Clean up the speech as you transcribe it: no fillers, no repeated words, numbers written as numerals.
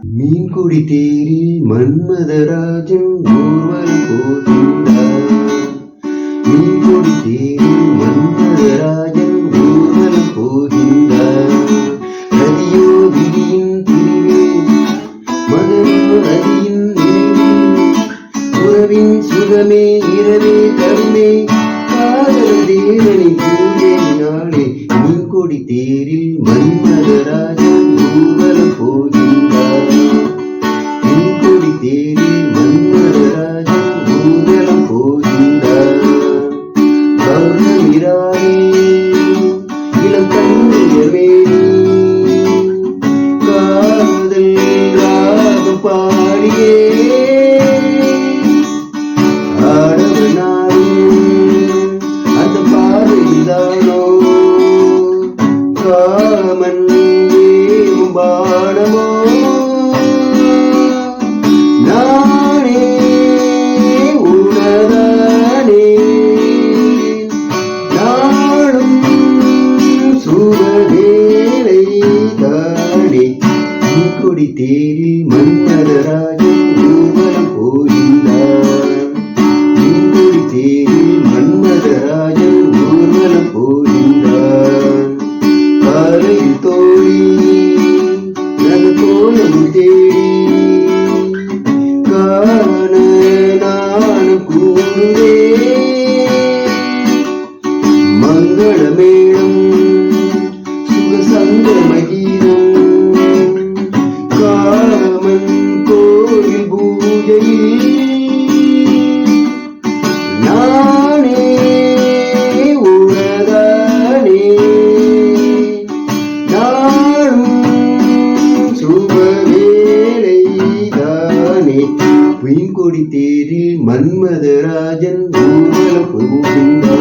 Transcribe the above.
மீன்குடி தேரில் மன்மதராஜன் ஊர்வலம் போகின்றார். மீன்குடி தேரில் மன்மதராஜன் ஊர்வலம் போகின்றார். ரதியோ விதியின் பிரிவே மதனோ ரதியின் உறவின் சுகமே இரவே கருமே காதல் தேவனை பூஜை நாளே. மீன்குடி தேரில் மன்மதராஜன் ஊர்வலம் போகின்றார். மீன்குடி தேரில் மன்மதராஜன் ஊர்வலம் போகின்றார். பௌர்ணமி ராவில் இளம் கண்ணியவேணி காதல் ராகம் பாடியே ஆடவர் நாடும் அந்த பாதைதானோ காமன் ஏவும் பாடமோ. நானே உனதானே நாளும் சுபவேளை தானே. மீன்குடி தேரில் மன்மதராஜன் ஊர்வலம் போகின்றார். மீன்குடி தேரில் மன்மதராஜன் ஊர்வலம் போகின்றார். காலையில் தோழி நது கோலம் தேடி காண நானும் கூறுவே. மங்களமேளம் சுகசங்கமகீதம் காமன் கோயில் பூஜையில் நானே உனதானே நாளும் சுபவேளை தானே. மீன்குடி தேரில் மன்மதராஜன் ஊர்வலம் போகின்றார்.